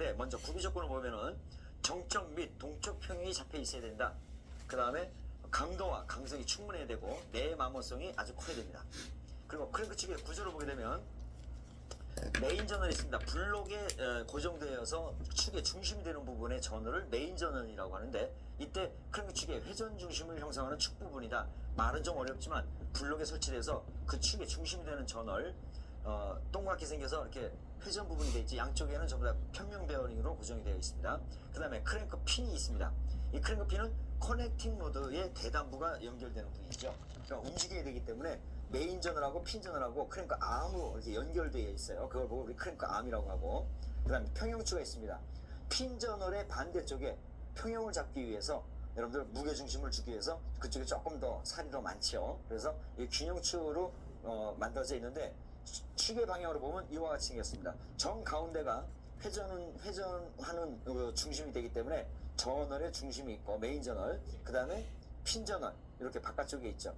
있는데 먼저 구비 조건을 보면은 정적 및 동쪽 평형이 잡혀 있어야 된다. 그 다음에 강도와 강성이 충분해야 되고 내마모성이 아주 커야 됩니다. 그리고 크랭크 측의 구조를 보게 되면 메인 저널이 있습니다. 블록에 고정되어서 축의 중심이 되는 부분의 저널을 메인 저널이라고 하는데, 이때 크랭크 축의 회전 중심을 형성하는 축 부분이다. 말은 좀 어렵지만 블록에 설치돼서 그 축의 중심이 되는 저널, 동그랗게 생겨서 이렇게 회전 부분이 되어 있지, 양쪽에는 전부 다 평면 베어링으로 고정이 되어 있습니다. 그 다음에 크랭크 핀이 있습니다. 이 크랭크 핀은 커넥팅 로드의 대단부가 연결되는 부분이죠. 그러니까 움직여야 되기 때문에 메인 저널하고 핀 저널하고 크랭크 암으로 이렇게 연결되어 있어요. 그걸 보고 우리 크랭크 암이라고 하고, 그 다음에 평형추가 있습니다. 핀 저널의 반대쪽에 평형을 잡기 위해서 여러분들 무게중심을 주기 위해서 그쪽에 조금 더 살이 더 많죠. 그래서 이 균형추로 만들어져 있는데, 축의 방향으로 보면 이와 같이 생겼습니다. 정 가운데가 회전하는 중심이 되기 때문에 저널의 중심이 있고 메인 저널, 그 다음에 핀 저널 이렇게 바깥쪽에 있죠.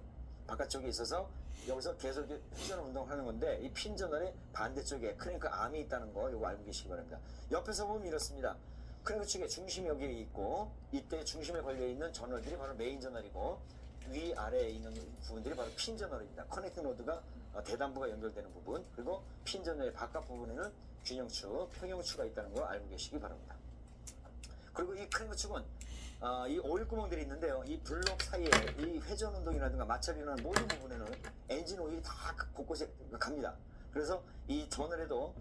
바깥쪽에 있어서 여기서 계속 회전 운동을 하는 건데, 이 핀 저널의 반대쪽에 크랭크 암이 있다는 거 이거 알고 계시기 바랍니다. 옆에서 보면 이렇습니다. 크랭크 축의 중심이 여기 있고, 이때 중심에 걸려있는 저널들이 바로 메인 저널이고, 위아래에 있는 부분들이 바로 핀 저널입니다. 커넥팅 로드가 대단부가 연결되는 부분, 그리고 핀 저널의 바깥 부분에는 균형축, 평형축가 있다는 거 알고 계시기 바랍니다. 그리고 이 크랭크 축은 이 오일 구멍들이 있는데요. 이 블록 사이에 이 회전 운동이라든가 마찰이 일어나는 모든 부분에는 엔진 오일이 다 곳곳에 갑니다. 그래서 이 저널에도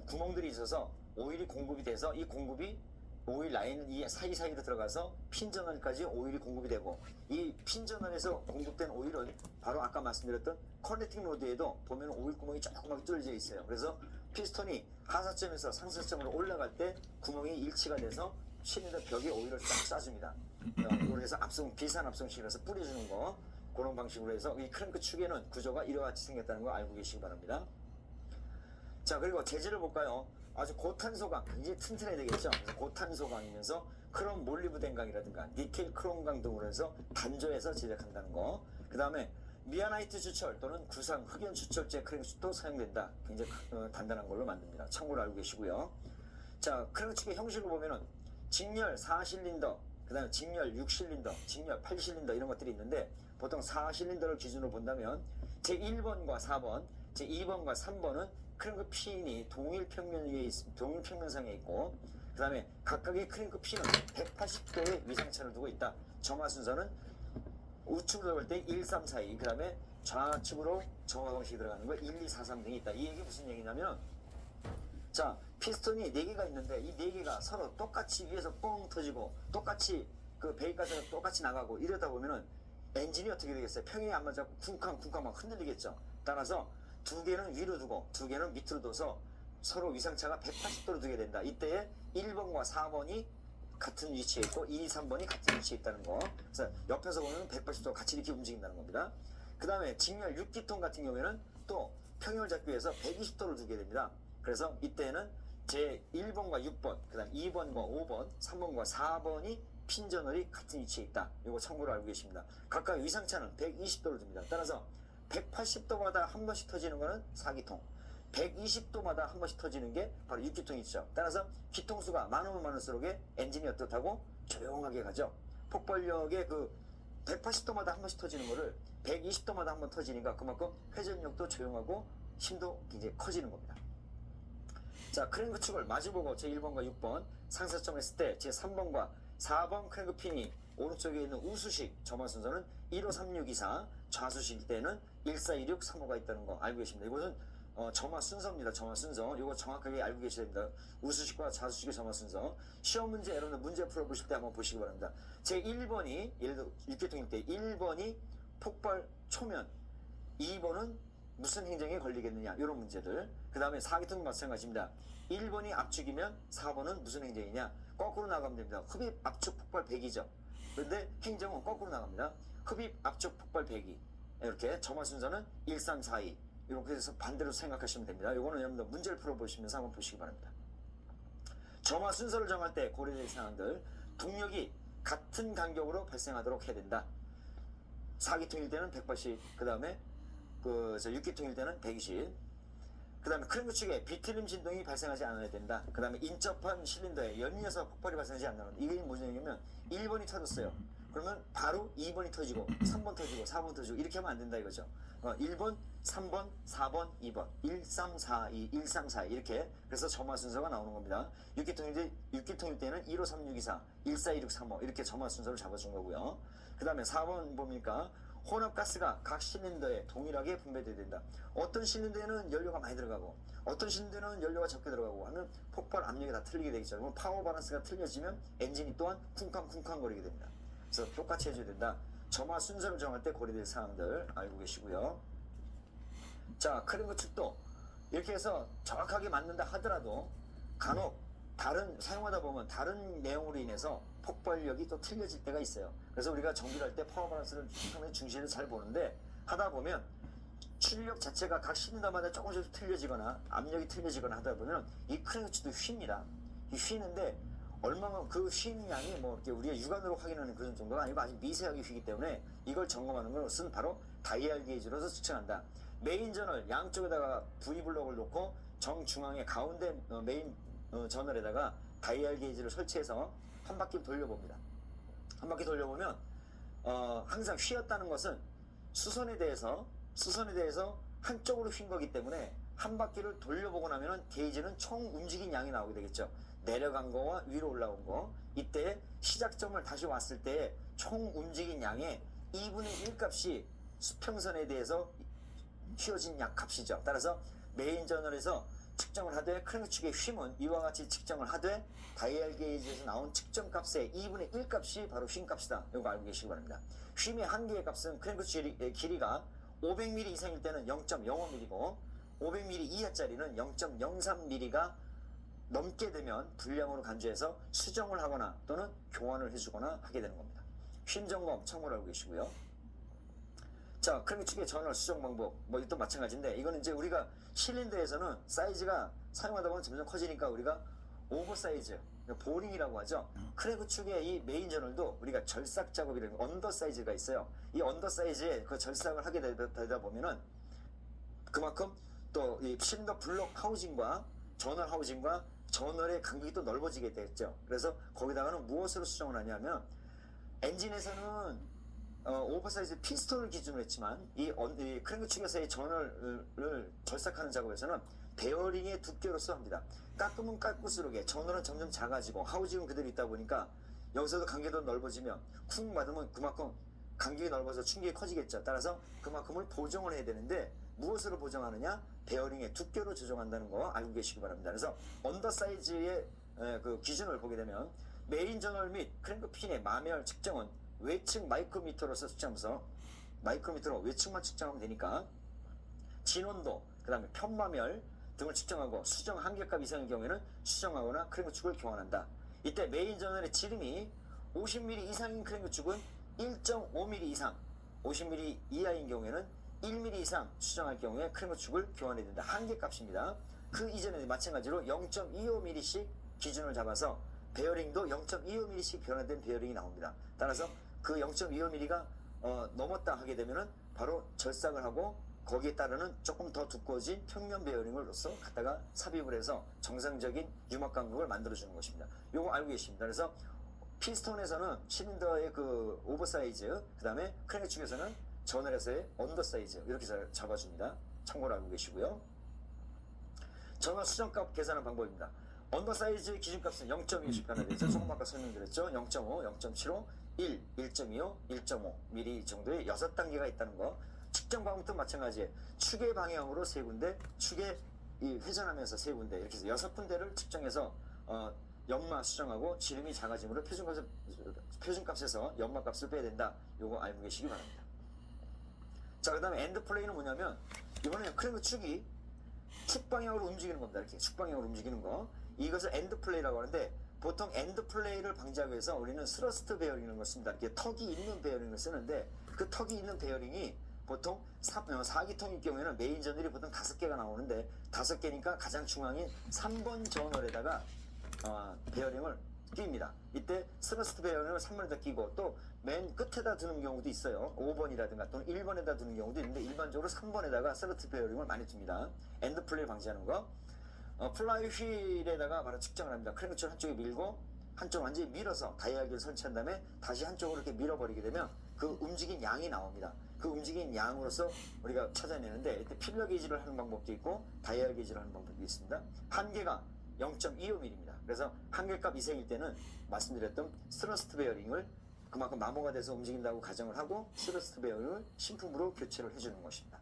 구멍들이 있어서 오일이 공급이 돼서, 이 공급이 오일 라인 이 사이사이로 들어가서 핀 저널까지 오일이 공급이 되고, 이 핀 저널에서 공급된 오일은 바로 아까 말씀드렸던 커넥팅 로드에도 보면 오일 구멍이 조그맣게 뚫려져 있어요. 그래서 피스톤이 하사점에서 상사점으로 올라갈 때 구멍이 일치가 돼서 실린더 벽에 오일을 싹 쏴줍니다. 그래서 비산 압송식이라서 뿌려주는 거, 그런 방식으로 해서 이 크랭크 축에는 구조가 이와 같이 생겼다는 거 알고 계시기 바랍니다. 자, 그리고 재질을 볼까요? 아주 고탄소강, 굉장히 튼튼해야 되겠죠. 그래서 고탄소강이면서 크롬 몰리브덴강이라든가 니켈 크롬강 등으로 해서 단조해서 제작한다는 거. 그 다음에 미아나이트 주철 또는 구상 흑연 주철제 크랭크축도 사용된다. 굉장히 단단한 걸로 만듭니다. 참고로 알고 계시고요. 자, 크랭크축의 형식을 보면은 직렬 4실린더, 그 다음에 직렬 6실린더, 직렬 8실린더 이런 것들이 있는데, 보통 4실린더를 기준으로 본다면 제1번과 4번, 제2번과 3번은 크랭크 핀이 동일 평면상에 있고, 그 다음에 각각의 크랭크 핀은 180도의 위상차를 두고 있다. 점화 순서는 우측으로 볼 때 1, 3, 4, 2, 그 다음에 좌측으로 점화 방식이 들어가는 거 1, 2, 4, 3 등이 있다. 이 얘기 무슨 얘기냐면, 자, 피스톤이 4개가 있는데 이 4개가 서로 똑같이 위에서 뻥 터지고 똑같이 그 베이까지 똑같이 나가고 이러다 보면은 엔진이 어떻게 되겠어요? 평행이 안 맞아서 쿵쾅쿵쾅 막 흔들리겠죠. 따라서 2개는 위로 두고 2개는 밑으로 둬서 서로 위상차가 180도로 두게 된다. 이때에 1번과 4번이 같은 위치에 있고 2, 3번이 같은 위치에 있다는 거. 그래서 옆에서 보면 180도 같이 이렇게 움직인다는 겁니다. 그 다음에 직렬 6기통 같은 경우에는 또 평형을 잡기 위해서 120도를 두게 됩니다. 그래서 이때는 제 1번과 6번, 그 다음 2번과 5번, 3번과 4번이 핀 저널이 같은 위치에 있다. 이거 참고로 알고 계십니다. 각각 위상차는 120도를 둡니다. 따라서 180도마다 한 번씩 터지는 거는 4기통, 120도마다 한 번씩 터지는 게 바로 6기통이죠. 따라서 기통수가 많으면 많을수록 엔진이 어떻다고? 조용하게 가죠. 폭발력의 180도마다 한 번씩 터지는 거를 120도마다 한 번 터지니까 그만큼 회전력도 조용하고 힘도 굉장히 커지는 겁니다. 자, 크랭크 축을 마주보고 제1번과 6번 상사점 했을 때 제3번과 4번 크랭크 핀이 오른쪽에 있는 우수식 점화 순서는 1536224, 좌수식 때는 142635가 있다는 거 알고 계십니다. 이것은 점화 순서입니다. 점화 순서. 이거 정확하게 알고 계셔야 됩니다. 우수식과 좌수식의 점화 순서. 시험 문제, 여러분들 문제 풀어보실 때 한번 보시기 바랍니다. 제1번이, 예를 들어 6계통일 때 1번이 폭발 초면, 2번은 무슨 행정에 걸리겠느냐, 이런 문제들. 그 다음에 4계통도 마찬가지입니다. 1번이 압축이면 4번은 무슨 행정이냐, 거꾸로 나가면 됩니다. 흡입 압축 폭발 배기죠. 그런데 행정은 거꾸로 나갑니다. 흡입 압축 폭발 배기. 이렇게 점화 순서는 1342, 이렇게 해서 반대로 생각하시면 됩니다. 이거는 여러분들 문제를 풀어보시면서 한번 보시기 바랍니다. 점화 순서를 정할 때 고려될 사항들, 동력이 같은 간격으로 발생하도록 해야 된다. 4기통일 때는 180, 그 다음에 6기통일 때는 120. 그 다음에 크랭크 축에 비틀림 진동이 발생하지 않아야 된다. 그 다음에 인접한 실린더에 연이어서 폭발이 발생하지 않는. 이게 뭐냐면 1번이 터졌어요. 그러면 바로 2번이 터지고 3번 터지고 4번 터지고 이렇게 하면 안 된다 이거죠. 1번, 3번, 4번, 2번 1, 3, 4, 2, 1, 3, 4 이렇게. 그래서 점화 순서가 나오는 겁니다. 6기통일 때는 1, 5, 3, 6, 2, 4 1, 4, 2, 6, 3, 5 이렇게 점화 순서를 잡아준 거고요. 그 다음에 4번 뭡니까? 혼합가스가 각 실린더에 동일하게 분배돼야 된다. 어떤 실린더에는 연료가 많이 들어가고 어떤 실린더는 연료가 적게 들어가고 하면 폭발 압력이 다 틀리게 되겠죠. 그러면 파워 밸런스가 틀려지면 엔진이 또한 쿵쾅쿵쾅 거리게 됩니다. 그래서 똑같이 해줘야 된다. 점화 순서를 정할 때 고려될 사항들 알고 계시고요. 자, 크랭크 축도 이렇게 해서 정확하게 맞는다 하더라도 간혹 다른 사용하다 보면 다른 내용으로 인해서 폭발력이 또 틀려질 때가 있어요. 그래서 우리가 정비를 할 때 파워 밸런스를 상당히 중시해서 잘 보는데 하다 보면 출력 자체가 각 실린더마다 조금씩 틀려지거나 압력이 틀려지거나 하다 보면 이 크랭크 축도 휩니다. 이 휘는데 얼마만 그 휘는 양이 뭐 이렇게 우리가 육안으로 확인하는 그런 정도가 아니고 아주 미세하게 휘기 때문에 이걸 점검하는 것은 바로 다이얼 게이지로서 측정한다. 메인 저널 양쪽에다가 V 블록을 놓고 정중앙에 가운데 메인 저널에다가 다이얼 게이지를 설치해서 한 바퀴 돌려봅니다. 한 바퀴 돌려보면 항상 휘었다는 것은 수선에 대해서 한쪽으로 휜 거기 때문에 한 바퀴를 돌려보고 나면은 게이지는 총 움직인 양이 나오게 되겠죠. 내려간 거와 위로 올라온 거. 이때 시작점을 다시 왔을 때 총 움직인 양의 2분의 1 값이 수평선에 대해서 휘어진 양 값이죠. 따라서 메인 저널에서 측정을 하되 크랭크 축의 휨은 이와 같이 측정을 하되 다이얼 게이지에서 나온 측정 값의 2분의 1 값이 바로 휨 값이다. 이거 알고 계시기 바랍니다. 휨의 한계의 값은 크랭크 축의 길이가 500mm 이상일 때는 0.05mm고 500mm 이하짜리는 0.03mm가 넘게 되면 불량으로 간주해서 수정을 하거나 또는 교환을 해주거나 하게 되는 겁니다. 휨 점검 참고로 알고 계시고요. 자, 크랭크 축의 전월 수정 방법 뭐 이것도 마찬가지인데 이거는 이제 우리가 실린더에서는 사이즈가 사용하다 보면 점점 커지니까 우리가 오버사이즈 보링이라고 하죠. 크랭크 축의 이 메인 저널도 우리가 절삭 작업이라는 언더 사이즈가 있어요. 이 언더 사이즈에 그 절삭을 하게 되다 보면은 그만큼 또 이 실린더 블록 하우징과 저널 하우징과 저널의 간격이 또 넓어지게 되겠죠. 그래서 거기다가는 무엇으로 수정을 하냐면 엔진에서는 오버사이즈 피스톤을 기준으로 했지만 이 크랭크 축에서의 저널을 절삭하는 작업에서는 베어링의 두께로서 합니다. 깎으면 깎을수록 저널은 점점 작아지고 하우징은 그대로 있다 보니까 여기서도 간격이 넓어지면 쿵 맞으면 그만큼 간격이 넓어서 충격이 커지겠죠. 따라서 그만큼을 보정을 해야 되는데 무엇으로 보정하느냐? 베어링의 두께로 조정한다는 거 알고 계시기 바랍니다. 그래서 언더사이즈의 그 기준을 보게 되면 메인 저널 및 크랭크 핀의 마멸 측정은 외측 마이크로미터로서 측정하면서 마이크로미터로 외측만 측정하면 되니까 진원도, 그 다음에 편마멸 등을 측정하고 수정 한계값 이상의 경우에는 수정하거나 크랭크 축을 교환한다. 이때 메인 저널의 지름이 50mm 이상인 크랭크 축은 1.5mm 이상, 50mm 이하인 경우에는 1mm 이상 수정할 경우에 크랭크 축을 교환해야 된다. 한계값입니다. 그 이전에 마찬가지로 0.25mm씩 기준을 잡아서 베어링도 0.25mm씩 변화된 베어링이 나옵니다. 따라서 그 0.25mm가 넘었다 하게 되면은 바로 절삭을 하고 거기에 따르는 조금 더 두꺼워진 평면 베어링으로서 갖다가 삽입을 해서 정상적인 유막 간격을 만들어주는 것입니다. 요거 알고 계십니다. 그래서 피스톤에서는 실린더의 그 오버사이즈, 그 다음에 크랭크 축에서는 저널에서의 언더사이즈 이렇게 잡아줍니다. 참고로 알고 계시고요. 전원 수정값 계산하는 방법입니다. 언더사이즈의 기준값은 0.25씩 변화되죠. 조금 아까 설명드렸죠. 0.5, 0.75, 1, 1.25, 1.5mm 정도의 6단계가 있다는 거. 측정 방법도 마찬가지예요. 축의 방향으로 3군데, 축의 회전하면서 3군데 이렇게 해서 6군데를 측정해서 연마 수정하고 지름이 작아지므로 표준값에서 연마값을 빼야 된다. 요거 알고 계시기 바랍니다. 자, 그 다음에 엔드 플레이는 뭐냐면 이번에 크랭크 축이 축 방향으로 움직이는 겁니다. 이렇게 축 방향으로 움직이는 거. 이것을 엔드 플레이라고 하는데 보통 엔드 플레이를 방지하기 위해서 우리는 스러스트 베어링을 씁니다. 이렇게 턱이 있는 베어링을 쓰는데 그 턱이 있는 베어링이 보통 4기통일 경우에는 메인 저널이 보통 5개가 나오는데 5개니까 가장 중앙인 3번 저널에다가 베어링을 끼입니다. 이때 스러스트 베어링을 3번에다 끼고 또 맨 끝에다 두는 경우도 있어요. 5번이라든가 또는 1번에다 두는 경우도 있는데 일반적으로 3번에다가 스러스트 베어링을 많이 둡니다. 엔드 플레이 방지하는 거. 플라이 휠에다가 바로 측정을 합니다. 크랭크줄 한쪽에 밀고 한쪽 완전히 밀어서 다이아기를 설치한 다음에 다시 한쪽으로 이렇게 밀어버리게 되면 그 움직인 양이 나옵니다. 그 움직인 양으로서 우리가 찾아내는데 이때 필러 게이지를 하는 방법도 있고 다이아 게이지를 하는 방법도 있습니다. 한계가 0.25mm입니다. 그래서 한계값 이상일 때는 말씀드렸던 스러스트 베어링을 그만큼 마모가 돼서 움직인다고 가정을 하고 스러스트 베어링을 신품으로 교체를 해주는 것입니다.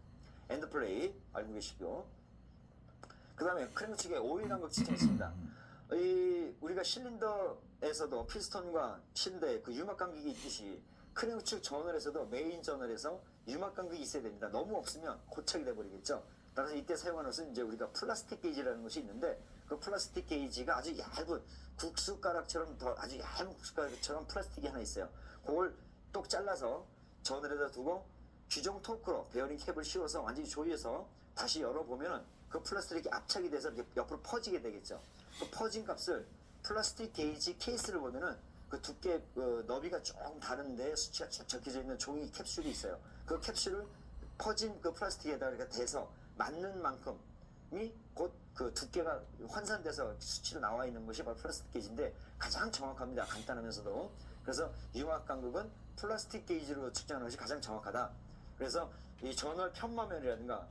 엔드 플레이 알고 계시고요. 그 다음에 크랭크 측에 오일 간격 측정이 있습니다. 우리가 실린더에서도 피스톤과 실린더에 그 유막 간격이 있듯이 크랭크 측 저널에서도 메인 저널에서 유막 간격이 있어야 됩니다. 너무 없으면 고착이 돼버리겠죠. 따라서 이때 사용하는 것은 이제 우리가 플라스틱 게이지라는 것이 있는데 그 플라스틱 게이지가 아주 얇은 국수가락처럼 더 아주 얇은 국수가락처럼 플라스틱이 하나 있어요. 그걸 똑 잘라서 저널에다 두고 규정 토크로 베어링 캡을 씌워서 완전히 조여서 다시 열어보면은 그 플라스틱이 압착이 돼서 옆으로 퍼지게 되겠죠. 그 퍼진 값을 플라스틱 게이지 케이스를 보면은 그 두께 너비가 조금 다른데 수치가 쭉 적혀져 있는 종이 캡슐이 있어요. 그 캡슐을 퍼진 그 플라스틱에다 이렇게 대서 맞는 만큼이 곧 그 두께가 환산돼서 수치로 나와 있는 것이 바로 플라스틱 게이지인데 가장 정확합니다. 간단하면서도. 그래서 유막 간격은 플라스틱 게이지로 측정하는 것이 가장 정확하다. 그래서 이 저널 편마면이라든가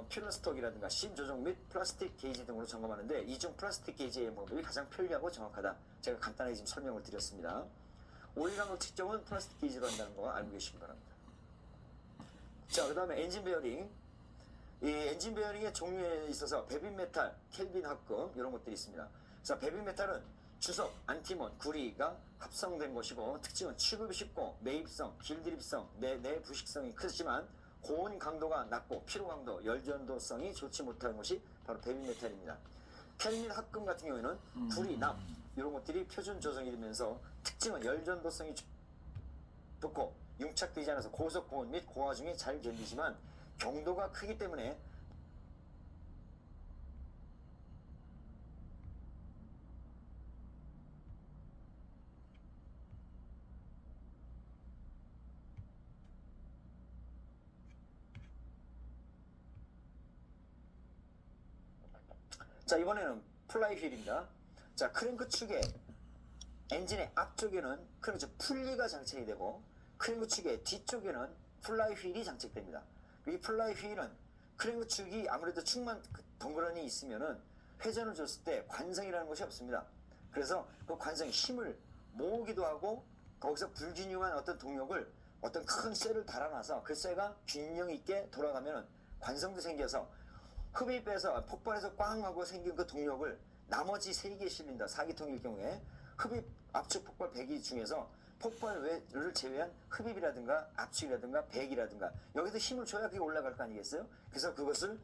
필러스톡이라든가 심 조정 및 플라스틱 게이지 등으로 점검하는데 이중 플라스틱 게이지의 방법이 가장 편리하고 정확하다. 제가 간단하게 지금 설명을 드렸습니다. 오일 간격 측정은 플라스틱 게이지로 한다는 거 알고 계시기 바랍니다. 자, 그 다음에 엔진 베어링. 이 엔진 베어링의 종류에 있어서 베빈메탈, 켈빈 합금 이런 것들이 있습니다. 자, 베빈메탈은 주석, 안티몬, 구리가 합성된 것이고 특징은 취급이 쉽고 매입성, 길드립성, 내부식성이 크지만 고온 강도가 낮고 피로 강도, 열전도성이 좋지 못한 것이 바로 베빈메탈입니다. 켈빈 합금 같은 경우에는 구리, 납 이런 것들이 표준 조성이 되면서 특징은 열전도성이 좋고 융착되지 않아서 고속 고온 및 고화 중에 잘 견디지만 경도가 크기 때문에 자, 이번에는 플라이 휠입니다. 자, 크랭크 축에 엔진의 앞쪽에는 크랭크 풀리가 장착이 되고 크랭크 축의 뒤쪽에는 플라이 휠이 장착됩니다. 이 플라이 휠은 크랭크 축이 아무래도 축만 덩그러니 있으면은 회전을 줬을 때 관성이라는 것이 없습니다. 그래서 그 관성이 힘을 모으기도 하고 거기서 불균형한 어떤 동력을 어떤 큰 쇠를 달아놔서 그 쇠가 균형 있게 돌아가면은 관성도 생겨서 흡입해서 폭발해서 꽝 하고 생긴 그 동력을 나머지 3개 실린더 4기통일 경우에 흡입 압축 폭발 배기 중에서 폭발을 제외한 흡입이라든가 압축이라든가 배기라든가 여기서 힘을 줘야 그게 올라갈 거 아니겠어요? 그래서 그것을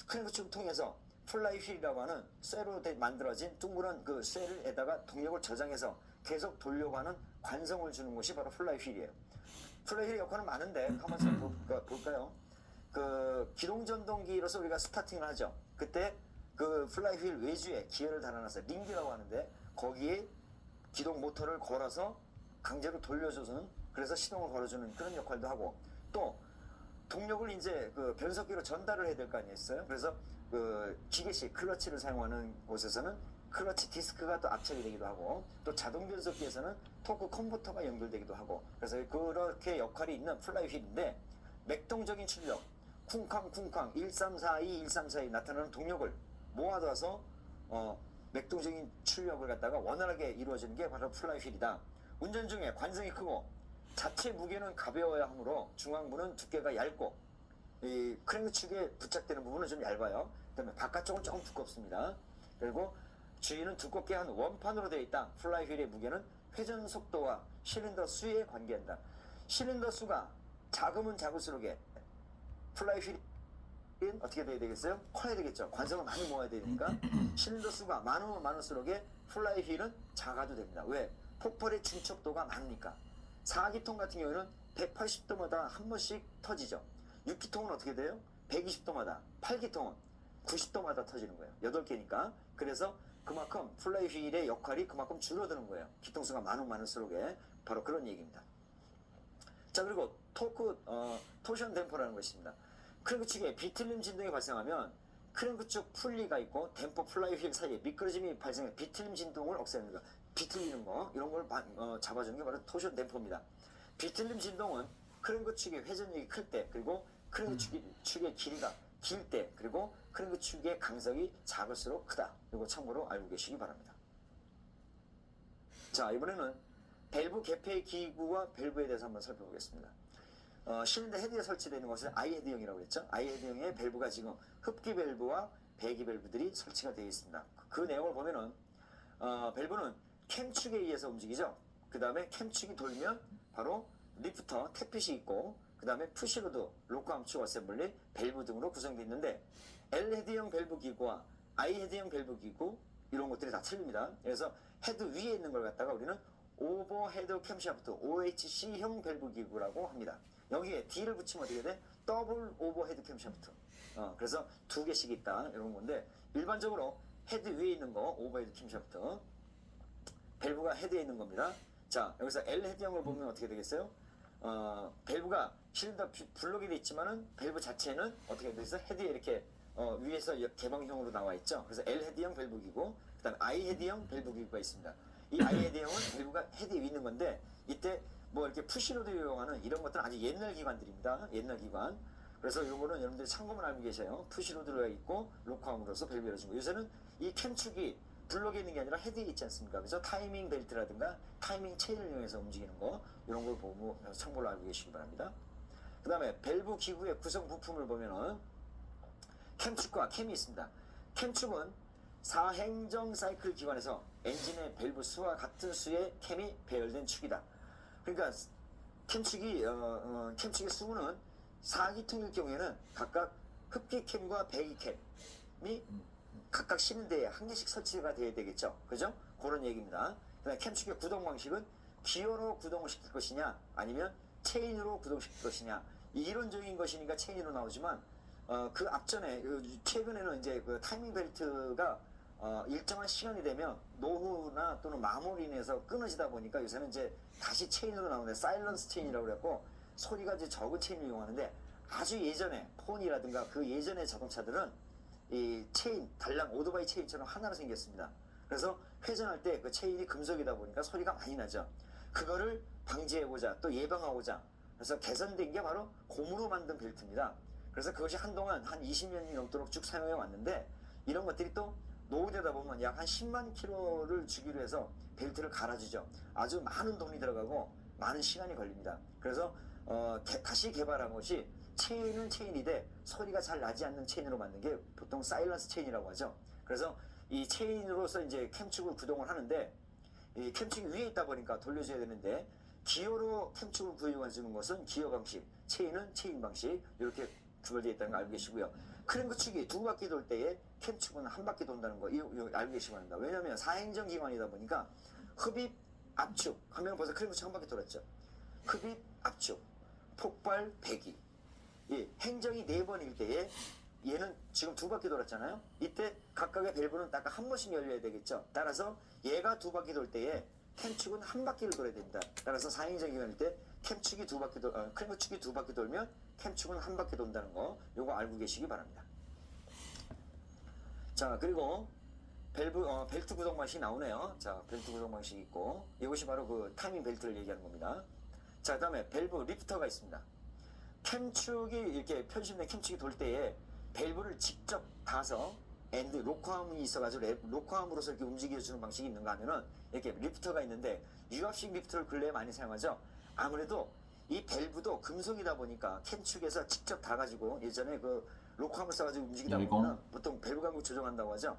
크랭크축을 통해서 플라이 휠이라고 하는 쇠로 만들어진 둥그런 그 쇠를에다가 동력을 저장해서 계속 돌려고 하는 관성을 주는 것이 바로 플라이 휠이에요. 플라이 휠의 역할은 많은데 한번 볼까요? 그 기동전동기로서 우리가 스타팅을 하죠. 그때 그 플라이 휠 외주에 기어를 달아놔서 링기라고 하는데 거기에 기동 모터를 걸어서 강제로 돌려줘서는 그래서 시동을 걸어주는 그런 역할도 하고 또 동력을 이제 그 변속기로 전달을 해야 될 거 아니겠어요? 그래서 그 기계식 클러치를 사용하는 곳에서는 클러치 디스크가 또 압착이 되기도 하고 또 자동 변속기에서는 토크 컨버터가 연결되기도 하고 그래서 그렇게 역할이 있는 플라이 휠인데 맥동적인 출력 쿵쾅쿵쾅 1342, 1342 나타나는 동력을 모아둬서 맥동적인 출력을 갖다가 원활하게 이루어지는 게 바로 플라이 휠이다. 운전 중에 관성이 크고 자체 무게는 가벼워야 하므로 중앙부는 두께가 얇고 이 크랭크 축에 부착되는 부분은 좀 얇아요. 그다음에 바깥쪽은 조금 두껍습니다. 그리고 주위는 두껍게 한 원판으로 되어 있다. 플라이 휠의 무게는 회전 속도와 실린더 수에 관계한다. 실린더 수가 작으면 작을수록 플라이 휠은 어떻게 돼야 되겠어요? 커야 되겠죠. 관성을 많이 모아야 되니까 실린더 수가 많으면 많을수록 플라이 휠은 작아도 됩니다. 왜? 폭발의 중첩도가 많으니까. 4기통 같은 경우에는 180도마다 한 번씩 터지죠. 6기통은 어떻게 돼요? 120도마다. 8기통은 90도마다 터지는 거예요. 8개니까. 그래서 그만큼 플라이 휠의 역할이 그만큼 줄어드는 거예요. 기통수가 많을수록 바로 그런 얘기입니다. 자, 그리고 토션 댐퍼라는 것이 있습니다. 크랭크 측에 비틀림 진동이 발생하면 크랭크 쪽 풀리가 있고 댐퍼 플라이 휠 사이에 미끄러짐이 발생해 비틀림 진동을 없애는 거, 비틀리는 거 이런 걸 잡아주는 게 바로 토션 댐퍼입니다. 비틀림 진동은 크랭크 축의 회전력이 클 때, 그리고 크랭크 축의 길이가 길 때, 그리고 크랭크 축의 강성이 작을수록 크다. 이거 참고로 알고 계시기 바랍니다. 자, 이번에는 밸브 개폐 기구와 밸브에 대해서 한번 살펴보겠습니다. 실린더 헤드에 설치되어 있는 것을 아이헤드형이라고 했죠. 아이헤드형의 밸브가 지금 흡기 밸브와 배기 밸브들이 설치가 되어 있습니다. 그 내용을 보면은 밸브는 캠축에 의해서 움직이죠. 그 다음에 캠축이 돌면 바로 리프터, 탭핏이 있고, 그 다음에 푸시로드, 로커 함축 어셈블리, 밸브 등으로 구성되어 있는데 L헤드형 밸브 기구와 I헤드형 밸브 기구 이런 것들이 다 틀립니다. 그래서 헤드 위에 있는 걸 갖다가 우리는 오버헤드 캠샤프트, OHC형 밸브 기구라고 합니다. 여기에 D를 붙이면 어떻게 돼? 더블 오버헤드 캠샤프트. 그래서 두 개씩 있다 이런 건데, 일반적으로 헤드 위에 있는 거 오버헤드 캠샤프트, 밸브가 헤드에 있는 겁니다. 자, 여기서 L 헤드형을 보면 어떻게 되겠어요? 밸브가 실린더 블록이 되어 있지만은 밸브 자체는 어떻게 되어 있어? 헤드에 이렇게 위에서 개방형으로 나와 있죠. 그래서 L 헤드형 밸브기고, 그 다음에 I 헤드형 밸브기구가 있습니다. 이 I 헤드형은 밸브가 헤드에 있는 건데, 이때 뭐 이렇게 푸시로드 이용하는 이런 것들은 아주 옛날 기관들입니다. 옛날 기관. 그래서 요거는 여러분들이 참고만 알고 계셔요. 푸시로드가 있고 로커함으로써 밸브 열어준 거. 요새는 이 캠축이 블록에 있는 게 아니라 헤드에 있지 않습니까? 그래서 타이밍 벨트라든가 타이밍 체인을 이용해서 움직이는 거, 이런 걸 보고 참고로 알고 계시기 바랍니다. 그 다음에 밸브 기구의 구성 부품을 보면은 캠축과 캠이 있습니다. 캠축은 4행정 사이클 기관에서 엔진의 밸브 수와 같은 수의 캠이 배열된 축이다. 그러니까 캠축의 수는 4기통일 경우에는 각각 흡기 캠과 배기 캠이 각각 쉬는 데에 한 개씩 설치가 돼야 되겠죠. 그죠? 그런 얘기입니다. 그다음에 캠축의 구동 방식은 기어로 구동을 시킬 것이냐, 아니면 체인으로 구동시킬 것이냐. 이론적인 것이니까 체인으로 나오지만, 그 앞전에, 최근에는 이제 그 타이밍 벨트가 일정한 시간이 되면 노후나 또는 마모로 인해서 끊어지다 보니까 요새는 이제 다시 체인으로 나오는데, 사일런스 체인이라고 그랬고, 소리가 이제 적은 체인을 이용하는데, 아주 예전에 폰이라든가 그 예전의 자동차들은 이 체인, 달랑 오토바이 체인처럼 하나로 생겼습니다. 그래서 회전할 때 그 체인이 금속이다 보니까 소리가 많이 나죠. 그거를 방지해보자, 또 예방하고자, 그래서 개선된 게 바로 고무로 만든 벨트입니다. 그래서 그것이 한동안 한 20년이 넘도록 쭉 사용해 왔는데, 이런 것들이 또 노후되다 보면 약 한 10만 킬로를 주기로 해서 벨트를 갈아주죠. 아주 많은 돈이 들어가고 많은 시간이 걸립니다. 그래서 다시 개발한 것이, 체인은 체인인데 소리가 잘 나지 않는 체인으로 만든 게 보통 사일런스 체인이라고 하죠. 그래서 이 체인으로서 이제 캠축을 구동을 하는데, 이 캠축이 위에 있다 보니까 돌려줘야 되는데, 기어로 캠축을 구동해주는 것은 기어 방식, 체인은 체인 방식, 이렇게 구별되어 있다는 거 알고 계시고요. 크랭크 축이 두 바퀴 돌 때에 캠축은 한 바퀴 돈다는 거 이거 알고 계시기 바랍니다. 왜냐하면 4행정 기관이다 보니까 흡입, 압축 하면 벌써 크랭크 축 한 바퀴 돌았죠. 흡입, 압축, 폭발, 배기. 이 행정이 4번일 때에 얘는 지금 두 바퀴 돌았잖아요. 이때 각각의 밸브는 딱 한 번씩 열려야 되겠죠. 따라서 얘가 두 바퀴 돌 때에 캠축은 한 바퀴를 돌아야 됩니다. 따라서 4행정 기관일 때 캠축이 크랭크 축이 두 바퀴 돌면 캠축은 한 바퀴 돈다는 거, 요거 알고 계시기 바랍니다. 자, 그리고 벨트 구동 방식이 나오네요. 자, 벨트 구동 방식이 있고, 이것이 바로 그 타이밍 벨트를 얘기하는 겁니다. 자, 그 다음에 밸브 리프터가 있습니다. 캠축이 이렇게 편집된 캠축이 돌 때에 밸브를 직접 닿아서 엔드 로커함이 있어가지고 로커함으로서 이렇게 움직여주는 방식이 있는가 하면은, 이렇게 리프터가 있는데, 유압식 리프터를 근래에 많이 사용하죠. 아무래도 이 밸브도 금속이다 보니까 캠축에서 직접 닿아가지고, 예전에 그 로커함을 써가지고 움직이다 보면 보통 밸브 간격 조정한다고 하죠.